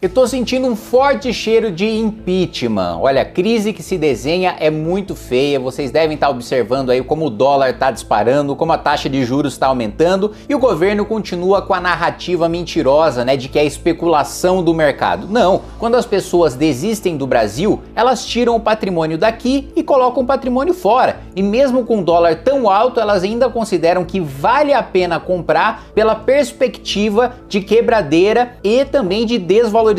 Eu tô sentindo um forte cheiro de impeachment. Olha, a crise que se desenha é muito feia. Vocês devem estar observando aí como o dólar tá disparando, como a taxa de juros está aumentando e o governo continua com a narrativa mentirosa, né, de que é especulação do mercado. Não, quando as pessoas desistem do Brasil, elas tiram o patrimônio daqui e colocam o patrimônio fora. E mesmo com o dólar tão alto, elas ainda consideram que vale a pena comprar pela perspectiva de quebradeira e também de desvalorização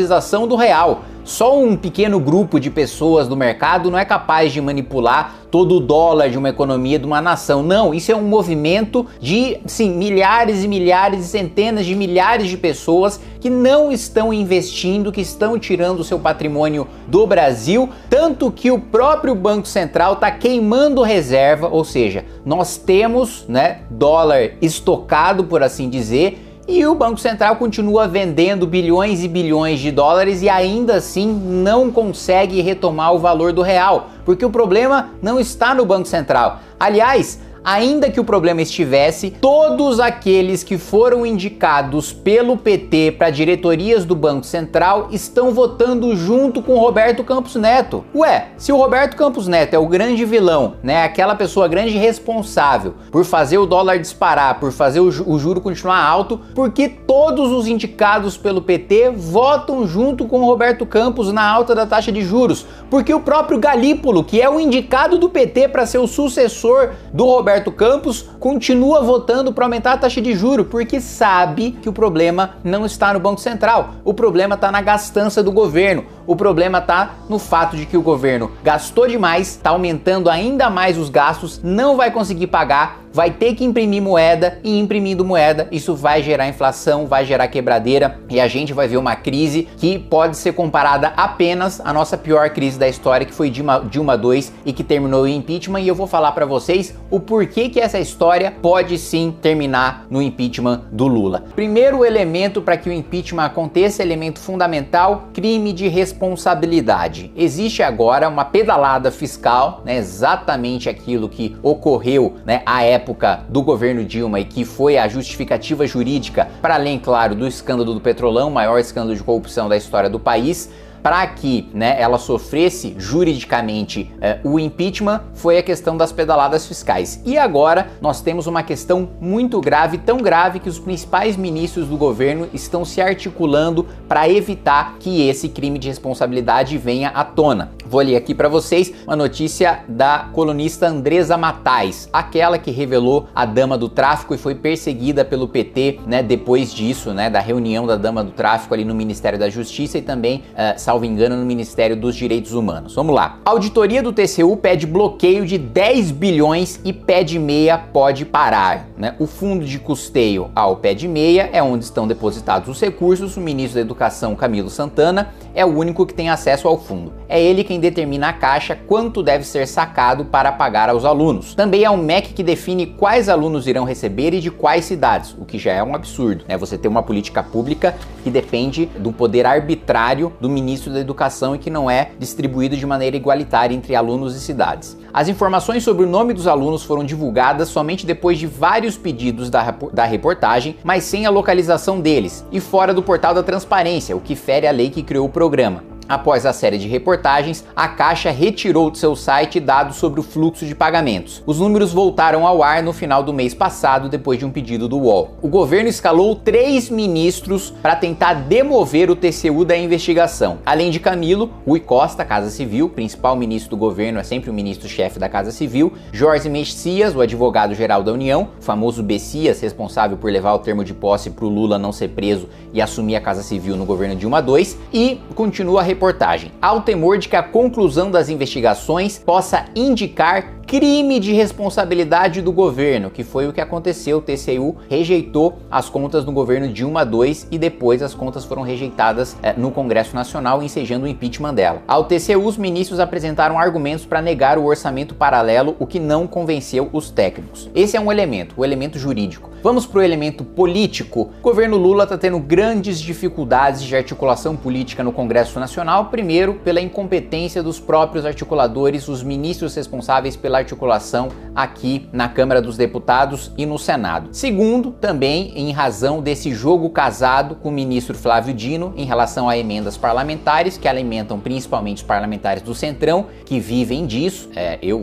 do real. Só um pequeno grupo de pessoas do mercado não é capaz de manipular todo o dólar de uma economia de uma nação. Não, isso é um movimento de, sim, milhares e milhares e centenas de milhares de pessoas que não estão investindo, que estão tirando o seu patrimônio do Brasil, tanto que o próprio Banco Central está queimando reserva, ou seja, nós temos, né, dólar estocado, por assim dizer, e o Banco Central continua vendendo bilhões e bilhões de dólares e ainda assim não consegue retomar o valor do real, porque o problema não está no Banco Central. Aliás, ainda que o problema estivesse, todos aqueles que foram indicados pelo PT para diretorias do Banco Central estão votando junto com o Roberto Campos Neto. Ué, se o Roberto Campos Neto é o grande vilão, né, aquela pessoa grande responsável por fazer o dólar disparar, por fazer o juro continuar alto, por que todos os indicados pelo PT votam junto com o Roberto Campos na alta da taxa de juros? Porque o próprio Galípolo, que é o indicado do PT para ser o sucessor do Roberto Campos, continua votando para aumentar a taxa de juros, porque sabe que o problema não está no Banco Central, o problema está na gastança do governo, o problema está no fato de que o governo gastou demais, está aumentando ainda mais os gastos, não vai conseguir pagar, vai ter que imprimir moeda e imprimindo moeda, isso vai gerar inflação, vai gerar quebradeira e a gente vai ver uma crise que pode ser comparada apenas à nossa pior crise da história, que foi Dilma II e que terminou em impeachment, e eu vou falar para vocês o porquê que essa história pode sim terminar no impeachment do Lula. Primeiro elemento para que o impeachment aconteça, elemento fundamental, crime de responsabilidade. Existe agora uma pedalada fiscal, né, exatamente aquilo que ocorreu, né, à época do governo Dilma e que foi a justificativa jurídica, para além, claro, do escândalo do Petrolão, o maior escândalo de corrupção da história do país, para que, né, ela sofresse juridicamente o impeachment, foi a questão das pedaladas fiscais. E agora nós temos uma questão muito grave, tão grave que os principais ministros do governo estão se articulando para evitar que esse crime de responsabilidade venha à tona. Vou ler aqui para vocês uma notícia da colunista Andresa Matais, aquela que revelou a dama do tráfico e foi perseguida pelo PT, né, depois disso, né, da reunião da dama do tráfico ali no Ministério da Justiça e também, salvo engano, no Ministério dos Direitos Humanos. Vamos lá. A auditoria do TCU pede bloqueio de 10 bilhões e pé de meia pode parar, né? O fundo de custeio ao pé de meia é onde estão depositados os recursos. O ministro da Educação, Camilo Santana, é o único que tem acesso ao fundo. É ele quem determina a Caixa quanto deve ser sacado para pagar aos alunos. Também é o MEC que define quais alunos irão receber e de quais cidades, o que já é um absurdo, né? Você ter uma política pública que depende do poder arbitrário do ministro da Educação e que não é distribuído de maneira igualitária entre alunos e cidades. As informações sobre o nome dos alunos foram divulgadas somente depois de vários pedidos da reportagem, mas sem a localização deles e fora do portal da transparência, o que fere a lei que criou o programa. Após a série de reportagens, a Caixa retirou de seu site dados sobre o fluxo de pagamentos. Os números voltaram ao ar no final do mês passado, depois de um pedido do UOL. O governo escalou 3 ministros para tentar demover o TCU da investigação. Além de Camilo, Rui Costa, Casa Civil, principal ministro do governo é sempre o ministro-chefe da Casa Civil, Jorge Messias, o advogado-geral da União, o famoso Bessias, responsável por levar o termo de posse para o Lula não ser preso e assumir a Casa Civil no governo Dilma II, e continua a reportagem. Há o temor de que a conclusão das investigações possa indicar crime de responsabilidade do governo, que foi o que aconteceu. O TCU rejeitou as contas do governo Dilma II e depois as contas foram rejeitadas no Congresso Nacional, ensejando o impeachment dela. Ao TCU, os ministros apresentaram argumentos para negar o orçamento paralelo, o que não convenceu os técnicos. Esse é um elemento, o elemento jurídico. Vamos para o elemento político. O governo Lula está tendo grandes dificuldades de articulação política no Congresso Nacional, primeiro pela incompetência dos próprios articuladores, os ministros responsáveis pela articulação aqui na Câmara dos Deputados e no Senado. Segundo, também em razão desse jogo casado com o ministro Flávio Dino em relação a emendas parlamentares que alimentam principalmente os parlamentares do Centrão, que vivem disso.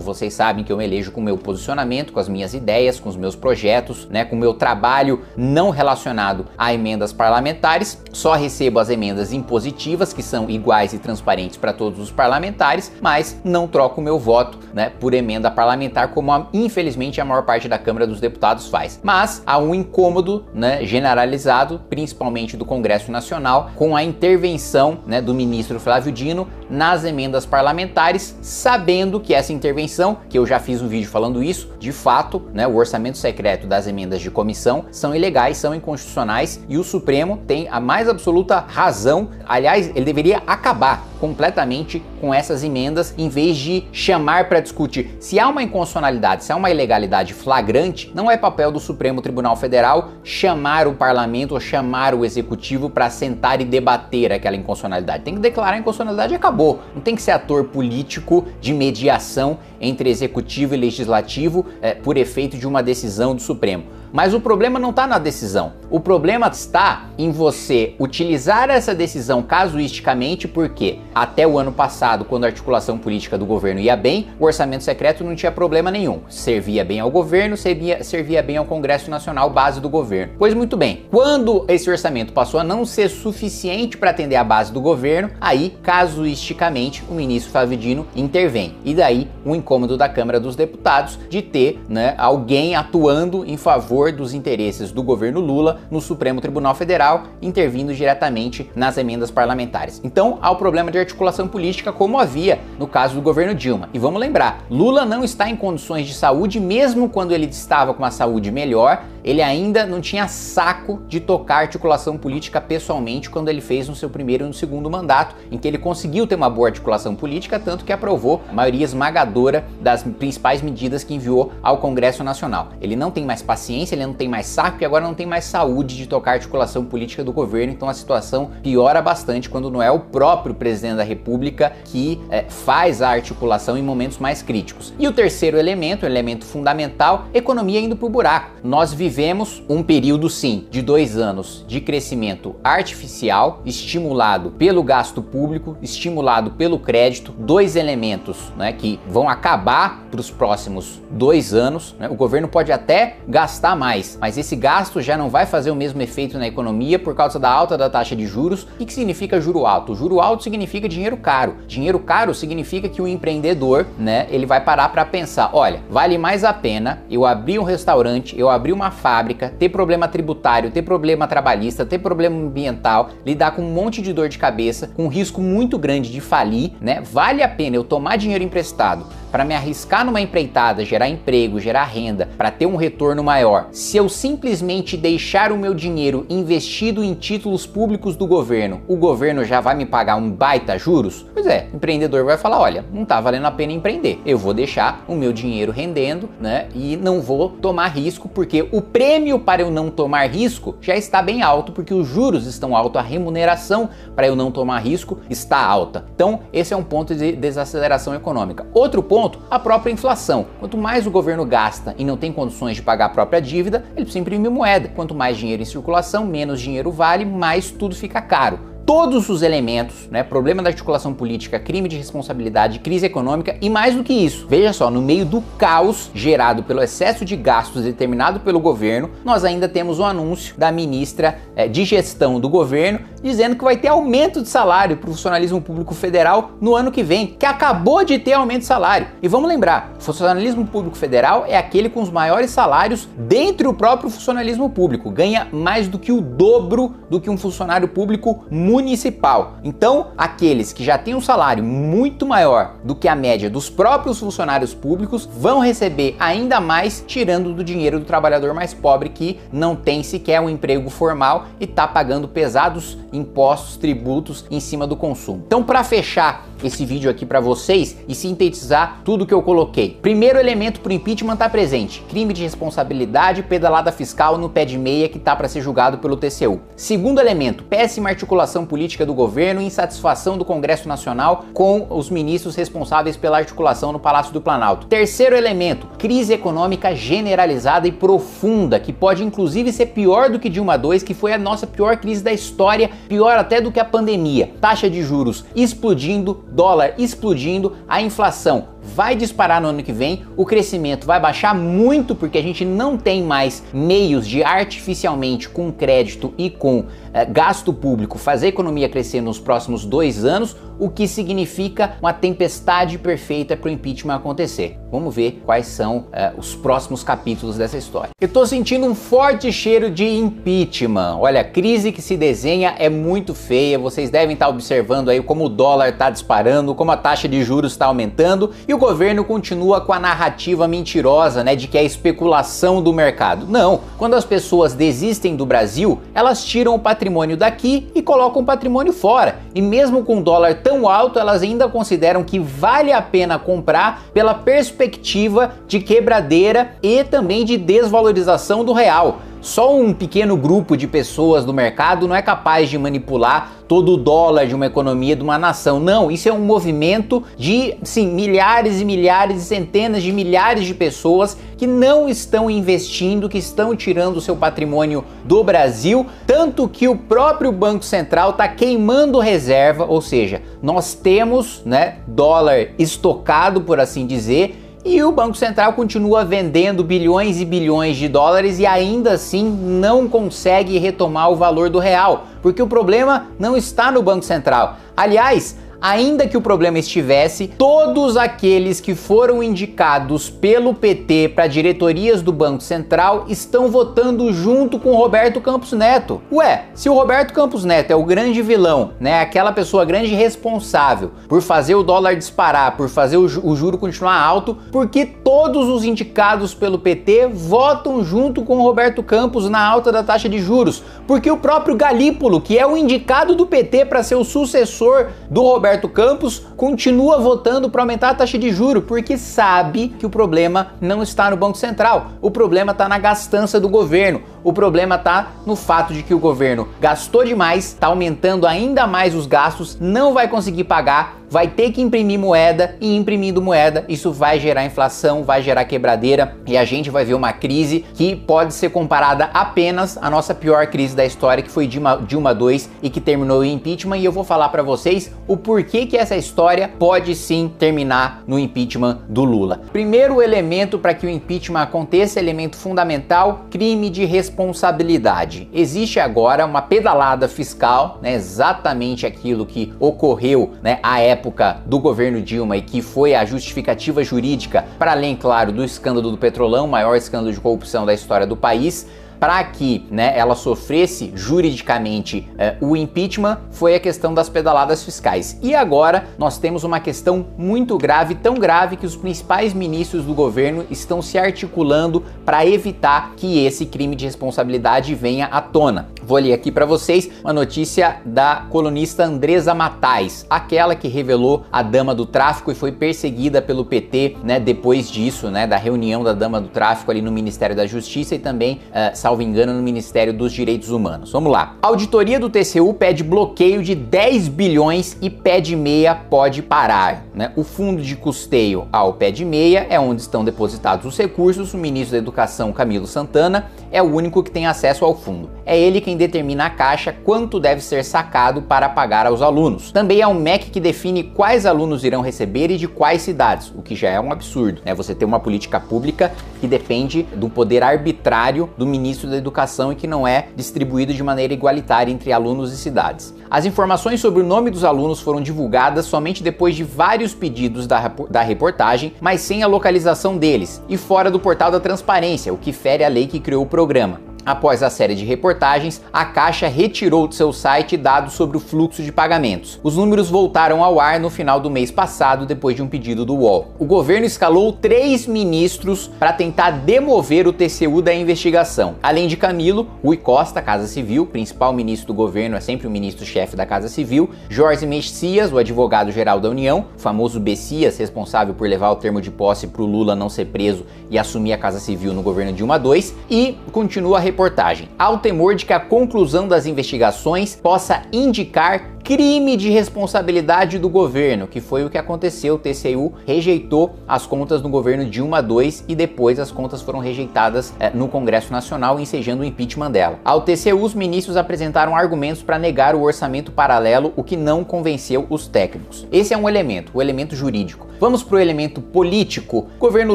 Vocês sabem que eu me elejo com o meu posicionamento, com as minhas ideias, com os meus projetos, né, com o meu trabalho não relacionado a emendas parlamentares. Só recebo as emendas impositivas, que são iguais e transparentes para todos os parlamentares, mas não troco o meu voto, né, por emenda parlamentar, como infelizmente a maior parte da Câmara dos Deputados faz. Mas há um incômodo, né, generalizado, principalmente do Congresso Nacional, com a intervenção, né, do ministro Flávio Dino nas emendas parlamentares, sabendo que essa intervenção, que eu já fiz um vídeo falando isso, de fato, né, o orçamento secreto das emendas de comissão são ilegais, são inconstitucionais, e o Supremo tem a mais absoluta razão. Aliás, ele deveria acabar completamente com essas emendas, em vez de chamar para discutir. Se há uma inconstitucionalidade, se há uma ilegalidade flagrante, não é papel do Supremo Tribunal Federal chamar o parlamento ou chamar o executivo para sentar e debater aquela inconstitucionalidade. Tem que declarar a inconstitucionalidade e acabou. Não tem que ser ator político de mediação entre executivo e legislativo por efeito de uma decisão do Supremo. Mas o problema não está na decisão. O problema está em você utilizar essa decisão casuisticamente, porque até o ano passado, quando a articulação política do governo ia bem, o orçamento secreto não tinha problema nenhum. Servia bem ao governo, servia bem ao Congresso Nacional, base do governo. Pois muito bem, quando esse orçamento passou a não ser suficiente para atender a base do governo, aí casuisticamente o ministro Flávio Dino intervém. E daí o incômodo da Câmara dos Deputados de ter, né, alguém atuando em favor dos interesses do governo Lula no Supremo Tribunal Federal, intervindo diretamente nas emendas parlamentares. Então há o problema de articulação política, como havia no caso do governo Dilma. E vamos lembrar, Lula não está em condições de saúde, mesmo quando ele estava com uma saúde melhor, ele ainda não tinha saco de tocar articulação política pessoalmente, quando ele fez no seu primeiro e no segundo mandato, em que ele conseguiu ter uma boa articulação política, tanto que aprovou a maioria esmagadora das principais medidas que enviou ao Congresso Nacional. Ele não tem mais paciência, ele não tem mais saco e agora não tem mais saúde de tocar a articulação política do governo, então a situação piora bastante quando não é o próprio presidente da República que faz a articulação em momentos mais críticos. E o terceiro elemento, o elemento fundamental, economia indo pro buraco. Nós vivemos um período, sim, de 2 anos de crescimento artificial, estimulado pelo gasto público, estimulado pelo crédito, 2 elementos, né, que vão acabar para os próximos 2 anos, né? O governo pode até gastar mais, mas esse gasto já não vai fazer o mesmo efeito na economia por causa da alta da taxa de juros. O que significa juro alto? Juro alto significa dinheiro caro. Dinheiro caro significa que o empreendedor, né, ele vai parar para pensar, olha, vale mais a pena eu abrir um restaurante, eu abrir uma fábrica, ter problema tributário, ter problema trabalhista, ter problema ambiental, lidar com um monte de dor de cabeça, com um risco muito grande de falir, né? Vale a pena eu tomar dinheiro emprestado para me arriscar numa empreitada, gerar emprego, gerar renda, para ter um retorno maior, se eu simplesmente deixar o meu dinheiro investido em títulos públicos do governo, o governo já vai me pagar um baita juros? Pois é, o empreendedor vai falar, olha, não tá valendo a pena empreender, eu vou deixar o meu dinheiro rendendo, né, e não vou tomar risco, porque o prêmio para eu não tomar risco já está bem alto, porque os juros estão altos, a remuneração para eu não tomar risco está alta. Então, esse é um ponto de desaceleração econômica. Outro ponto, a própria inflação. Quanto mais o governo gasta e não tem condições de pagar a própria dívida, ele precisa imprimir moeda. Quanto mais dinheiro em circulação, menos dinheiro vale, mais tudo fica caro. Todos os elementos, né, problema da articulação política, crime de responsabilidade, crise econômica e mais do que isso. Veja só, no meio do caos gerado pelo excesso de gastos determinado pelo governo, nós ainda temos o anúncio da ministra de gestão do governo dizendo que vai ter aumento de salário para o funcionalismo público federal no ano que vem, que acabou de ter aumento de salário. E vamos lembrar, o funcionalismo público federal é aquele com os maiores salários dentre o próprio funcionalismo público, ganha mais do que o dobro do que um funcionário público municipal. Então, aqueles que já têm um salário muito maior do que a média dos próprios funcionários públicos vão receber ainda mais, tirando do dinheiro do trabalhador mais pobre que não tem sequer um emprego formal e está pagando pesados impostos, tributos em cima do consumo. Então, para fechar esse vídeo aqui para vocês e sintetizar tudo que eu coloquei. Primeiro elemento para o impeachment está presente: crime de responsabilidade, pedalada fiscal no pé de meia que está para ser julgado pelo TCU. Segundo elemento: péssima articulação política do governo e insatisfação do Congresso Nacional com os ministros responsáveis pela articulação no Palácio do Planalto. Terceiro elemento: crise econômica generalizada e profunda, que pode inclusive ser pior do que Dilma II, que foi a nossa pior crise da história, pior até do que a pandemia. Taxa de juros explodindo, dólar explodindo, a inflação vai disparar no ano que vem, o crescimento vai baixar muito porque a gente não tem mais meios de artificialmente, com crédito e com gasto público, fazer a economia crescer nos próximos 2 anos, o que significa uma tempestade perfeita para o impeachment acontecer. Vamos ver quais são os próximos capítulos dessa história. Eu tô sentindo um forte cheiro de impeachment. Olha, a crise que se desenha é muito feia, vocês devem estar observando aí como o dólar está disparando, como a taxa de juros está aumentando e o governo continua com a narrativa mentirosa, né, de que é especulação do mercado. Não, quando as pessoas desistem do Brasil, elas tiram o patrimônio daqui e colocam o patrimônio fora. E mesmo com o dólar tão alto, elas ainda consideram que vale a pena comprar pela perspectiva de quebradeira e também de desvalorização do real. Só um pequeno grupo de pessoas do mercado não é capaz de manipular todo o dólar de uma economia de uma nação. Não, isso é um movimento de, sim, milhares e milhares e centenas de milhares de pessoas que não estão investindo, que estão tirando o seu patrimônio do Brasil, tanto que o próprio Banco Central está queimando reserva, ou seja, nós temos, né, dólar estocado, por assim dizer, e o Banco Central continua vendendo bilhões e bilhões de dólares e ainda assim não consegue retomar o valor do real, porque o problema não está no Banco Central. Aliás, ainda que o problema estivesse, todos aqueles que foram indicados pelo PT para diretorias do Banco Central estão votando junto com o Roberto Campos Neto. Ué, se o Roberto Campos Neto é o grande vilão, né, aquela pessoa grande responsável por fazer o dólar disparar, por fazer o juro continuar alto, por que todos os indicados pelo PT votam junto com o Roberto Campos na alta da taxa de juros? Porque o próprio Galípolo, que é o indicado do PT para ser o sucessor do Roberto Campos, continua votando para aumentar a taxa de juros, porque sabe que o problema não está no Banco Central, o problema está na gastança do governo, o problema está no fato de que o governo gastou demais, está aumentando ainda mais os gastos, não vai conseguir pagar, vai ter que imprimir moeda e imprimindo moeda, isso vai gerar inflação, vai gerar quebradeira e a gente vai ver uma crise que pode ser comparada apenas à nossa pior crise da história, que foi Dilma II e que terminou em impeachment, e eu vou falar para vocês o porquê que essa história pode sim terminar no impeachment do Lula. Primeiro elemento para que o impeachment aconteça, elemento fundamental: crime de responsabilidade. Existe agora uma pedalada fiscal, né, exatamente aquilo que ocorreu, né, à época do governo Dilma e que foi a justificativa jurídica, para além, claro, do escândalo do Petrolão, o maior escândalo de corrupção da história do país, para que, né, ela sofresse juridicamente o impeachment, foi a questão das pedaladas fiscais. E agora nós temos uma questão muito grave, tão grave que os principais ministros do governo estão se articulando para evitar que esse crime de responsabilidade venha à tona. Vou ler aqui para vocês uma notícia da colunista Andresa Matais, aquela que revelou a dama do tráfico e foi perseguida pelo PT, né, depois disso, né, da reunião da dama do tráfico ali no Ministério da Justiça e também, salvo engano, no Ministério dos Direitos Humanos. Vamos lá. A auditoria do TCU pede bloqueio de 10 bilhões e pé de meia pode parar, né? O fundo de custeio ao pé de meia é onde estão depositados os recursos. O ministro da Educação, Camilo Santana, é o único que tem acesso ao fundo. É ele quem determina a Caixa quanto deve ser sacado para pagar aos alunos. Também é o MEC que define quais alunos irão receber e de quais cidades, o que já é um absurdo, né? Você ter uma política pública que depende do poder arbitrário do ministro da Educação e que não é distribuído de maneira igualitária entre alunos e cidades. As informações sobre o nome dos alunos foram divulgadas somente depois de vários pedidos da reportagem, mas sem a localização deles e fora do portal da transparência, o que fere a lei que criou o programa. após a série de reportagens, a Caixa retirou de seu site dados sobre o fluxo de pagamentos. Os números voltaram ao ar no final do mês passado, depois de um pedido do UOL. O governo escalou 3 ministros para tentar demover o TCU da investigação. Além de Camilo, Rui Costa, Casa Civil, principal ministro do governo é sempre o ministro-chefe da Casa Civil, Jorge Messias, o advogado-geral da União, o famoso Bessias, responsável por levar o termo de posse para o Lula não ser preso e assumir a Casa Civil no governo Dilma II, e continua a reportagem. Há o temor de que a conclusão das investigações possa indicar crime de responsabilidade do governo, que foi o que aconteceu. O TCU rejeitou as contas do governo Dilma II e depois as contas foram rejeitadas no Congresso Nacional, ensejando o impeachment dela. Ao TCU, os ministros apresentaram argumentos para negar o orçamento paralelo, o que não convenceu os técnicos. Esse é um elemento, o elemento jurídico. Vamos para o elemento político. O governo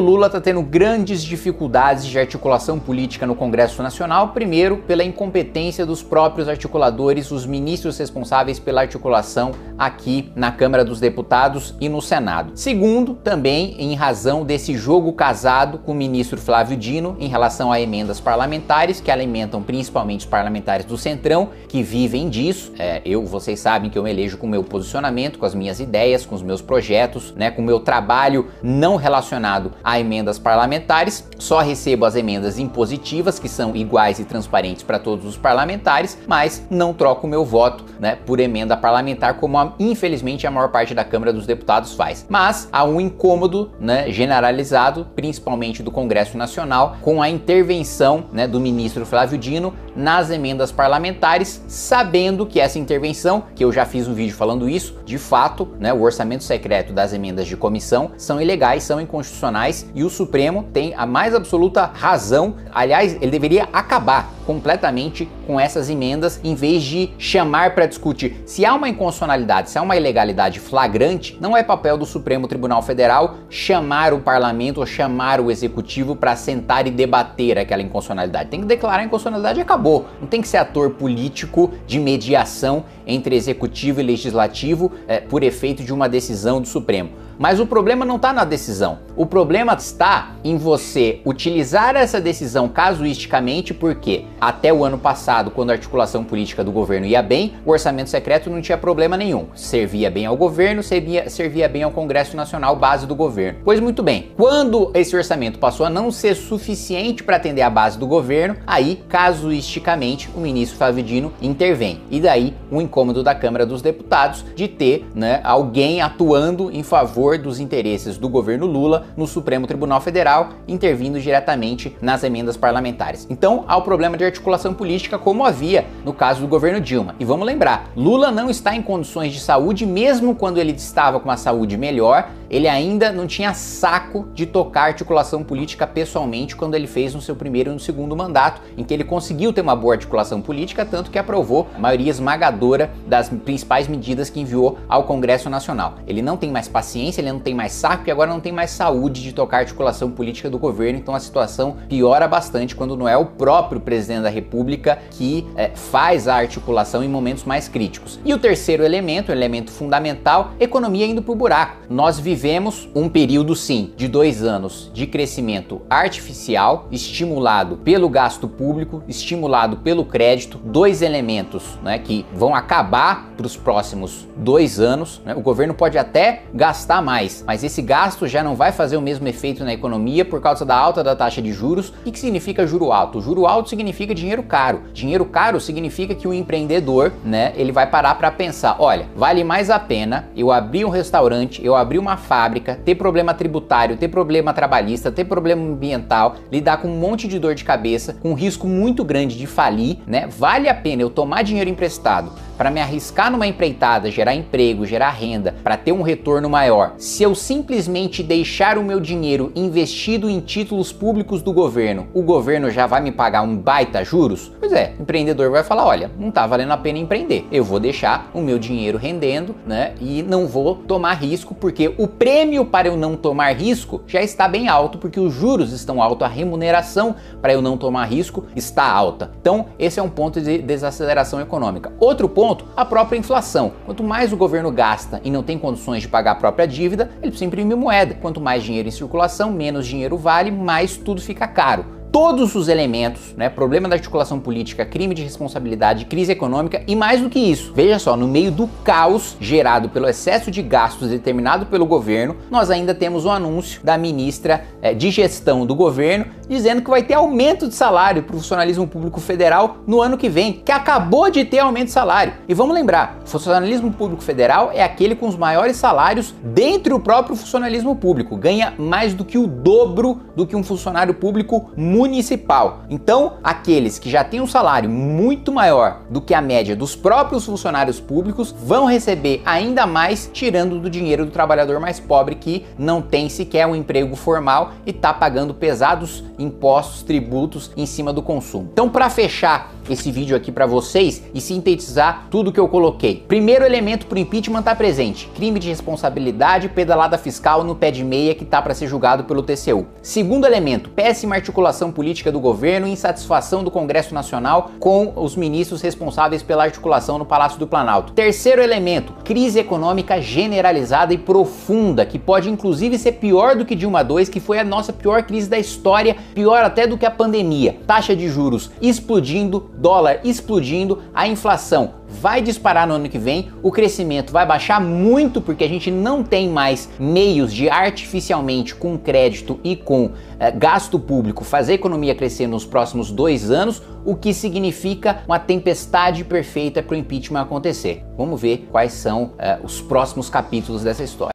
Lula está tendo grandes dificuldades de articulação política no Congresso Nacional, primeiro pela incompetência dos próprios articuladores, os ministros responsáveis pela articulação aqui na Câmara dos Deputados e no Senado. Segundo, também em razão desse jogo casado com o ministro Flávio Dino em relação a emendas parlamentares que alimentam principalmente os parlamentares do Centrão, que vivem disso. Vocês sabem que eu me elejo com o meu posicionamento, com as minhas ideias, com os meus projetos, com o meu trabalho não relacionado a emendas parlamentares. Só recebo as emendas impositivas, que são iguais e transparentes para todos os parlamentares, mas não troco o meu voto, por emenda parlamentar, como infelizmente a maior parte da Câmara dos Deputados faz. Mas há um incômodo, generalizado, principalmente do Congresso Nacional, com a intervenção, do ministro Flávio Dino nas emendas parlamentares, sabendo que essa intervenção, que eu já fiz um vídeo falando isso, de fato, o orçamento secreto das emendas de comissão são ilegais, são inconstitucionais, e o Supremo tem a mais absoluta razão. Aliás, ele deveria acabar completamente com essas emendas, em vez de chamar para discutir. Se há uma inconstitucionalidade, se há uma ilegalidade flagrante, não é papel do Supremo Tribunal Federal chamar o parlamento ou chamar o executivo para sentar e debater aquela inconstitucionalidade. Tem que declarar a inconstitucionalidade e acabou. Não tem que ser ator político de mediação entre executivo e legislativo por efeito de uma decisão do Supremo. Mas o problema não está na decisão. O problema está em você utilizar essa decisão casuisticamente, porque até o ano passado, quando a articulação política do governo ia bem, o orçamento secreto não tinha problema nenhum. Servia bem ao governo, servia bem ao Congresso Nacional, base do governo. Pois muito bem, quando esse orçamento passou a não ser suficiente para atender a base do governo, aí, casuisticamente, o ministro Flávio Dino intervém. E daí, o incômodo da Câmara dos Deputados de ter alguém atuando em favor dos interesses do governo Lula no Supremo Tribunal Federal, intervindo diretamente nas emendas parlamentares. Então, há o problema de articulação política, como havia no caso do governo Dilma. E vamos lembrar, Lula não está em condições de saúde, mesmo quando ele estava com uma saúde melhor, ele ainda não tinha saco de tocar articulação política pessoalmente, quando ele fez no seu primeiro e no segundo mandato, em que ele conseguiu ter uma boa articulação política, tanto que aprovou a maioria esmagadora das principais medidas que enviou ao Congresso Nacional. Ele não tem mais paciência, ele não tem mais saco e agora não tem mais saúde de tocar a articulação política do governo, então a situação piora bastante quando não é o próprio presidente da República que faz a articulação em momentos mais críticos. E o terceiro elemento, o elemento fundamental, economia indo pro buraco. Nós vivemos um período, sim, de 2 anos de crescimento artificial, estimulado pelo gasto público, estimulado pelo crédito, 2 elementos que vão acabar para os próximos 2 anos. O governo pode até gastar mais, mas esse gasto já não vai fazer o mesmo efeito na economia por causa da alta da taxa de juros. O que significa juro alto? Juro alto significa dinheiro caro. Dinheiro caro significa que o empreendedor, ele vai parar para pensar, olha, vale mais a pena eu abrir um restaurante, eu abrir uma fábrica, ter problema tributário, ter problema trabalhista, ter problema ambiental, lidar com um monte de dor de cabeça, com um risco muito grande de falir, Vale a pena eu tomar dinheiro emprestado para me arriscar numa empreitada, gerar emprego, gerar renda, para ter um retorno maior, se eu simplesmente deixar o meu dinheiro investido em títulos públicos do governo, o governo já vai me pagar um baita juros? Pois é, o empreendedor vai falar, olha, não tá valendo a pena empreender, eu vou deixar o meu dinheiro rendendo, e não vou tomar risco, porque o prêmio para eu não tomar risco já está bem alto, porque os juros estão altos, a remuneração para eu não tomar risco está alta. Então, esse é um ponto de desaceleração econômica. Outro ponto, a própria inflação. Quanto mais o governo gasta e não tem condições de pagar a própria dívida, ele precisa imprimir moeda. Quanto mais dinheiro em circulação, menos dinheiro vale, mais tudo fica caro. todos os elementos, né? Problema da articulação política, crime de responsabilidade, crise econômica e mais do que isso. Veja só, no meio do caos gerado pelo excesso de gastos determinado pelo governo, nós ainda temos um anúncio da ministra de gestão do governo dizendo que vai ter aumento de salário para o funcionalismo público federal no ano que vem, que acabou de ter aumento de salário. E vamos lembrar, o funcionalismo público federal é aquele com os maiores salários dentre o próprio funcionalismo público, ganha mais do que o dobro do que um funcionário público municipal. Então, aqueles que já têm um salário muito maior do que a média dos próprios funcionários públicos vão receber ainda mais, tirando do dinheiro do trabalhador mais pobre que não tem sequer um emprego formal e está pagando pesados impostos, tributos em cima do consumo. Então, para fechar esse vídeo aqui para vocês e sintetizar tudo que eu coloquei. Primeiro elemento para o impeachment está presente: crime de responsabilidade, pedalada fiscal no pé de meia que está para ser julgado pelo TCU. Segundo elemento, péssima articulação política do governo e insatisfação do Congresso Nacional com os ministros responsáveis pela articulação no Palácio do Planalto. Terceiro elemento, crise econômica generalizada e profunda, que pode inclusive ser pior do que Dilma II, que foi a nossa pior crise da história, pior até do que a pandemia. Taxa de juros explodindo, dólar explodindo, a inflação vai disparar no ano que vem, o crescimento vai baixar muito porque a gente não tem mais meios de artificialmente, com crédito e com gasto público, fazer a economia crescer nos próximos 2 anos, o que significa uma tempestade perfeita para o impeachment acontecer. Vamos ver quais são os próximos capítulos dessa história.